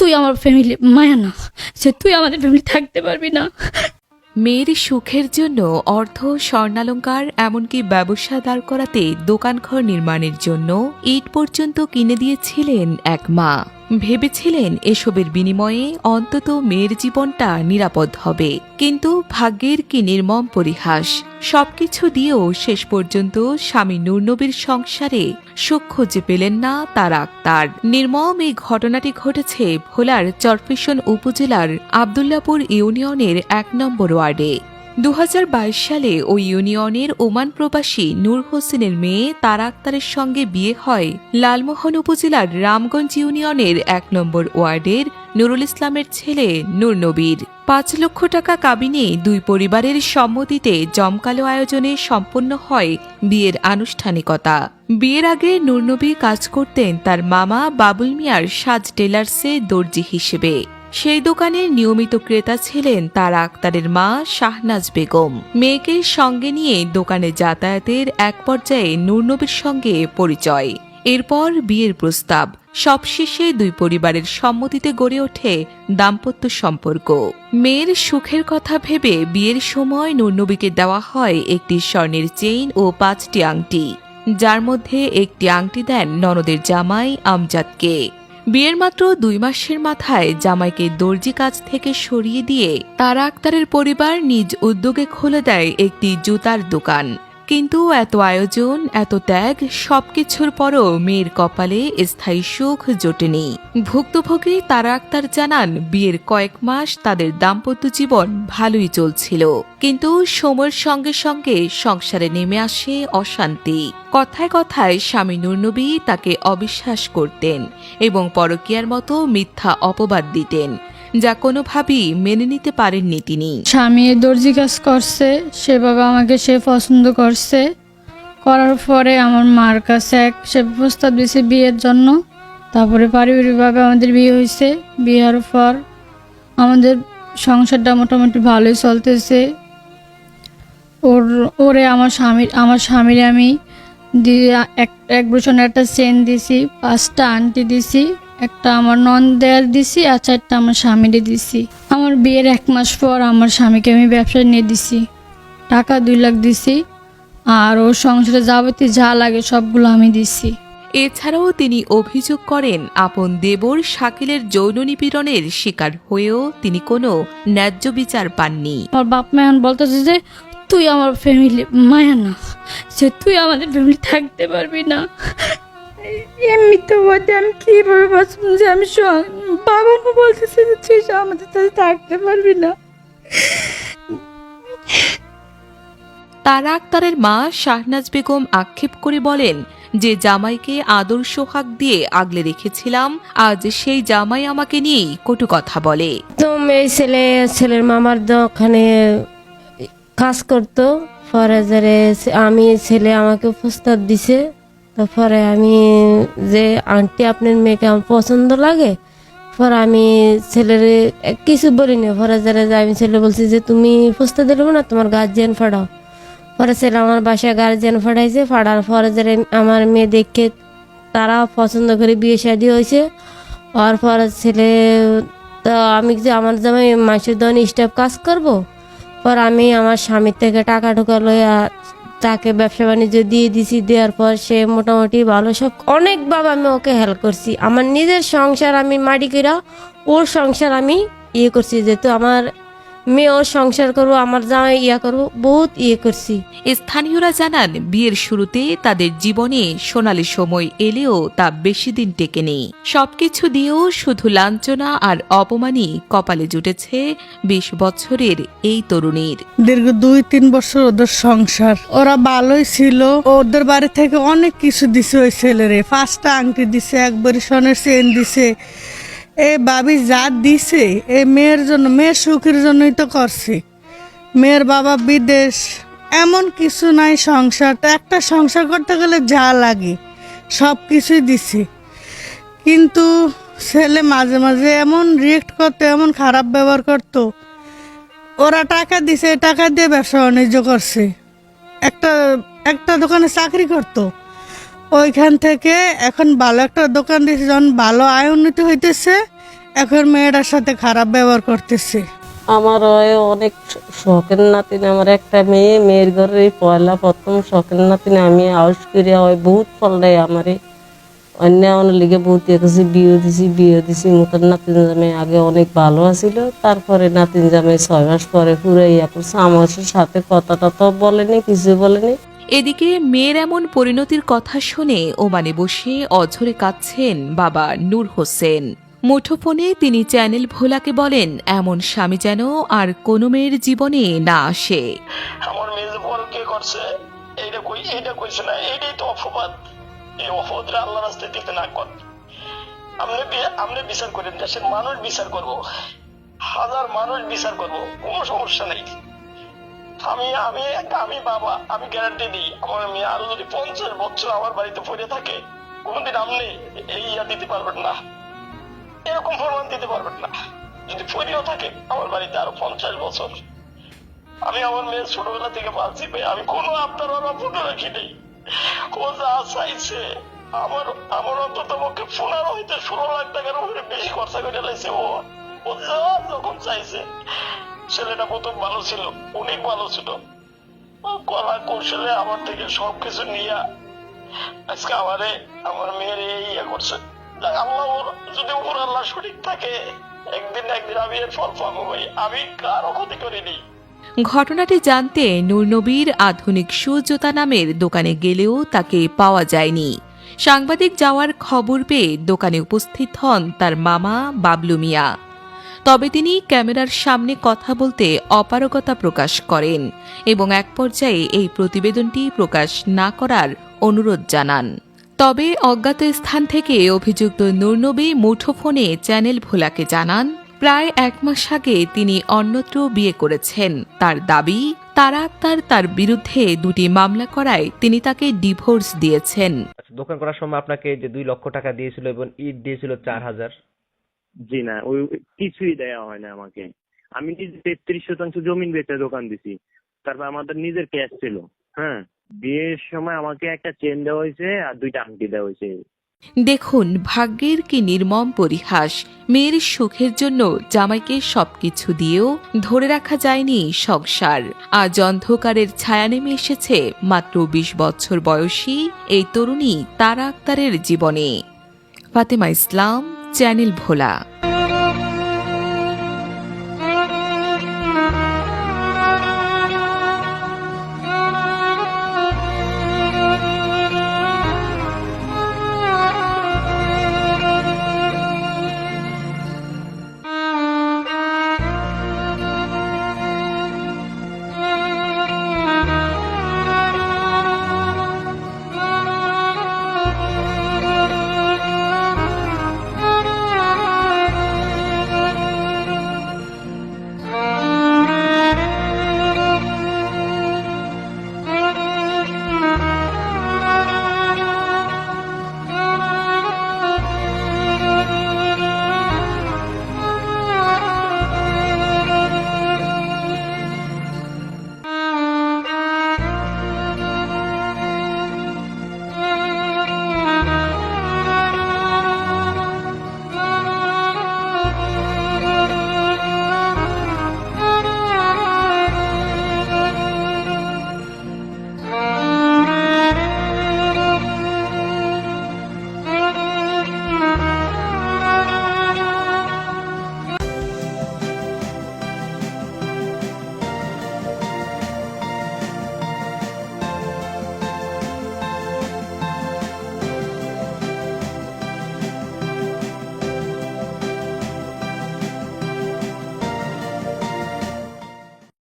তুই আমার ফ্যামিলি মায়া না, যে তুই আমাদের ফ্যামিলি থাকতে পারবি না। মেয়ের সুখের জন্য অর্থ, স্বর্ণালঙ্কার এমনকি ব্যবসা দাঁড় করাতে দোকানঘর নির্মাণের জন্য ইট পর্যন্ত কিনে দিয়েছিলেন এক মা। ভেবেছিলেন এসবের বিনিময়ে অন্তত মেয়ের জীবনটা নিরাপদ হবে, কিন্তু ভাগ্যের কি নির্মম পরিহাস। সবকিছু দিয়েও শেষ পর্যন্ত স্বামী নূরনবীর সংসারে সুখ খুঁজে পেলেন না তারা আক্তার। নির্মম এই ঘটনাটি ঘটেছে ভোলার চরফ্যাশন উপজেলার আবদুল্লাপুর ইউনিয়নের ১ নম্বর ওয়ার্ডে। ২০২২ সালে ওই ইউনিয়নের ওমান প্রবাসী নূর হোসেনের মেয়ে তারা আক্তারের সঙ্গে বিয়ে হয় লালমোহন উপজেলার রামগঞ্জ ইউনিয়নের ১ নম্বর ওয়ার্ডের নুরুল ইসলামের ছেলে নূরনবীর। ৫ লক্ষ টাকা কাবিনে দুই পরিবারের সম্মতিতে জমকালো আয়োজনে সম্পন্ন হয় বিয়ের আনুষ্ঠানিকতা। বিয়ের আগে নূরনবী কাজ করতেন তার মামা বাবুল মিয়ার সাজ টেলার্সে দর্জি হিসেবে। সেই দোকানের নিয়মিত ক্রেতা ছিলেন তারা আক্তারের মা শাহনাজ বেগম। মেয়েকে সঙ্গে নিয়ে দোকানে যাতায়াতের এক পর্যায়ে নূরনবীর সঙ্গে পরিচয়, এরপর বিয়ের প্রস্তাব। সবশেষে দুই পরিবারের সম্মতিতে গড়ে ওঠে দাম্পত্য সম্পর্ক। মেয়ের সুখের কথা ভেবে বিয়ের সময় নূরনবীকে দেওয়া হয় একটি স্বর্ণের চেইন ও ৫টি আংটি, যার মধ্যে একটি আংটি দেন ননদের জামাই আমজাদকে। বিয়ের মাত্র ২ মাসের মাথায় জামাইকে দর্জি কাজ থেকে সরিয়ে দিয়ে তারা আক্তারের পরিবার নিজ উদ্যোগে খুলে দেয় একটি জুতার দোকান। কিন্তু এত আয়োজন, এত ত্যাগ, সবকিছুর পরও মেয়ের কপালে স্থায়ী সুখ জোটেনি। ভুক্তভোগী তারা আক্তার জানান, বিয়ের কয়েক মাস তাদের দাম্পত্য জীবন ভালোই চলছিল, কিন্তু সময়ের সঙ্গে সঙ্গে সংসারে নেমে আসে অশান্তি। কথায় কথায় স্বামী নূরনবী তাকে অবিশ্বাস করতেন এবং পরকীয়ার মতো মিথ্যা অপবাদ দিতেন, যা কোনোভাবেই মেনে নিতে পারেননি তিনি। স্বামী দর্জি কাজ করছে, সেভাবে আমাকে সে পছন্দ করছে। করার পরে আমার মার কাছে সে প্রস্তাব দিয়েছে বিয়ের জন্য। তারপরে পারিবারিকভাবে আমাদের বিয়ে হয়েছে। বিয়ের পর আমাদের সংসারটা মোটামুটি ভালোই চলতেছে। ওরে আমার স্বামীর আমি এক বছর একটা চেন দিছি, 5টা আংটি দিছি, একটা আমার ননদের দিছি আর 4টা আমার স্বামীরে দিছি। আমার বিয়ের 1 মাস পর আমার স্বামীকে আমি ব্যবসায় নিয়ে দিছি, টাকা 2 লাখ দিছি, আর ওর সংসারে যাবতীয় যা লাগে সবগুলো আমি দিছি। এছাড়াও তিনি অভিযোগ করেন, আপন দেবর শাকিলের যৌন নিপীড়নের শিকার হয়েও তিনি কোনো ন্যায্য বিচার পাননি। আমার বাপ মা এখন বলতেছে যে তুই আমার ফ্যামিলি মায়া না, যে তুই আমাদের ফ্যামিলি থাকতে পারবি না। এমনিতে বলতে আমি কিভাবে বাঁচব, যে আমি বাবা মা বলতেছে যে তুই আমাদের সাথে থাকতে পারবি না। তারা আক্তারের মা শাহনাজ বেগম আক্ষেপ করে বলেন, যে জামাইকে আদর সোহাগ দিয়ে আগলে রেখেছিলাম, আজ সেই জামাই আমাকে নিয়েই কটু কথা বলে। তো এই ছেলের মামার দোকানে কাজ করতো। পরে আমি ছেলে আমাকে প্রস্তাব দিছে। তারপরে আমি যে আন্টি আপনার মেয়েকে আমার পছন্দ লাগে, পরে আমি ছেলের কিছু বলিনি। পরে আমি ছেলে বলছি যে তুমি প্রস্তাব দিলে না, তোমার গার্জিয়ান ফাড়াও। পরে ছেলে আমার বাসায় গার্জিয়ান ফাড়াইছে। ফাড়ার পরে আমার মেয়ে দেখে তারা পছন্দ করে বিয়ে শাদী হয়েছে। আর পরে ছেলে তো আমি যে আমার জামাই মাসের দোকানে স্টাফ কাজ করবো, পর আমি আমার স্বামীর থেকে টাকা ঢোকা লইয়া তাকে ব্যবসা বাণিজ্য দিয়ে দিছি। দেওয়ার পর সে মোটামুটি ভালো, সব অনেকভাবে আমি ওকে হেল্প করছি। আমার নিজের সংসার আমি মাটি কইরা ওর সংসার আমি করছি, যেহেতু আমার মেয়ে ওর সংসার করবো, আমার জামাই করবো, বহুত করছি। স্থানীয়রা জানান, বিয়ের শুরুতে তাদের জীবনে সোনালী সময় এলেও তা বেশি দিন টেকেনি। সবকিছু দিয়েও শুধু লাঞ্ছনা আর অপমানই কপালে জুটেছে 20 বছরের এই তরুণীর। দীর্ঘ 2-3 বছর ওদের সংসার, ওরা ভালোই ছিল। ওদের বাড়ি থেকে অনেক কিছু দিছে ওই ছেলেরে, 5টা আংটি দিছে, 1 ভরি স্বর্ণের চেন দিছে। ভাবি যা দিছে মেয়ের জন্য, মেয়ের সুখের জন্যই তো করছে। মেয়ের বাবা বিদেশ, এমন কিছু নাই। সংসারটা, একটা সংসার করতে গেলে যা লাগে সব কিছুই দিছে, কিন্তু ছেলে মাঝে মাঝে এমন রিয়েক্ট করতো, এমন খারাপ ব্যবহার করতো। ওরা টাকা দিছে, টাকা দিয়ে ব্যবসা বাণিজ্য করছে। একটা দোকানে চাকরি করতো, ওইখান থেকে এখন ভালো একটা দোকান দিয়েছে। যখন ভালো আয় উন্নতি হইতেছে, এখন মেয়েটার সাথে খারাপ ব্যবহার করতেছে। আমার অনেক শখের নাতিন, আমার একটা মেয়ের ঘরে পয়লা প্রথম শখের নাতিন আমি আউস করিয়া বহুত ফল দেয় আমারে অন্য অনেক লিগে বহুত দেখেছি, বিয়ে দিছি মতন নাতিন জামাই আগে অনেক ভালো আছিল, তারপরে নাতিন জামাই 6 মাস পরে পুরো ইয়া করছে, আমার সাথে কথাটা তো বলেনি, কিছু বলেনি। এদিকে মেয়ের এমন পরিণতির কথা শুনে ওমানে বসে অঝরে কাঁদছেন বাবা নূর হোসেন। মুঠোফোনে তিনি চ্যানেল ভোলাকে বলেন, এমন স্বামী যেন আর কোনো মেয়ের জীবনে না আসে। আমার মেয়ে যে পরকে করছে এইটা কইছে না, এইটাই তো অপবাদ। এই অপবাদটা আল্লাহ রাস্তায় দিতে না কর। আপনি বিচার করেন, দেশের মানুষ বিচার করব, হাজার মানুষ বিচার করব, কোনো সমস্যা নেই। আমি বাবা, আমি গ্যারান্টি দিই আমার মেয়ে আরো যদি 50 বছর আমার বাড়িতে পড়ে থাকে, কোনোদিন আপনি এই ইয়া দিতে পারবেন না, এরকম প্রমাণ দিতে পারবেন না। যদি পড়েও থাকে আমার বাড়িতে আরো 50 বছর। আমি আমার মেয়ে ছোটবেলা থেকে পালছি ভাই, আমি কোনো আপনার অপূর্ণ রাখি নেই। ও যা চাইছে আমার অন্তত পক্ষে 15 হইতে 16 লাখ টাকার উপরে বেশি খরচা করে লাইছে। ও যা যখন চাইছে, ছেলেটা প্রথম ভালো ছিল, অনেক ভালো ছিল, কলা কৌশলে আমার থেকে সবকিছু নিয়ে আজকে আমার মেয়ের এই ইয়ে করছে। আল্লাহ যদি উপর আল্লাহ সঠিক থাকে, একদিন আমি এর ফল পাবো ভাই, আমি কারো ক্ষতি করিনি। ঘটনাটি জানতে নূরনবীর আধুনিক সুজোতা নামের দোকানে গেলেও তাকে পাওয়া যায়নি। সাংবাদিক যাওয়ার খবর পেয়ে দোকানে উপস্থিত হন তার মামা বাবলু মিয়া। তবে তিনি ক্যামেরার সামনে কথা বলতে অপারগতা প্রকাশ করেন এবং এক পর্যায়ে এই প্রতিবেদনটি প্রকাশ না করার অনুরোধ জানান। তবে অজ্ঞাত স্থান থেকে অভিযুক্ত নূরনবী মুঠোফোনে চ্যানেল ভোলাকে জানান, প্রায় 1 মাস আগে তিনি অন্যত্র বিয়ে করেছেন। তার দাবি, তারা আক্তার তার বিরুদ্ধে 2টি মামলা করায় তিনি তাকে ডিভোর্স দিয়েছেন। দোকান করার সময় আপনাকে যে 2 লক্ষ টাকা দিয়েছিল এবং ইট দিয়েছিল 4000। জি না, ওই কিছুই দেওয়া হয় না আমাকে। আমি নিজে 33% জমিন বেচে দোকান দিছি, তারপর আমাদের নিজের ক্যাশ ছিল। হ্যাঁ, বিয়ের সময় আমাকে একটা চেন দেওয়া হয়েছে আর 2টা আংটি দেওয়া হয়েছে। দেখুন ভাগ্যের কি নির্মম পরিহাস। মেয়ের সুখের জন্য জামাইকে সবকিছু দিয়েও ধরে রাখা যায়নি সংসার। আজ অন্ধকারের ছায়া নেমে এসেছে মাত্র 20 বছর বয়সী এই তরুণী তারা আক্তারের জীবনে। ফাতেমা ইসলাম, চ্যানেল ভোলা।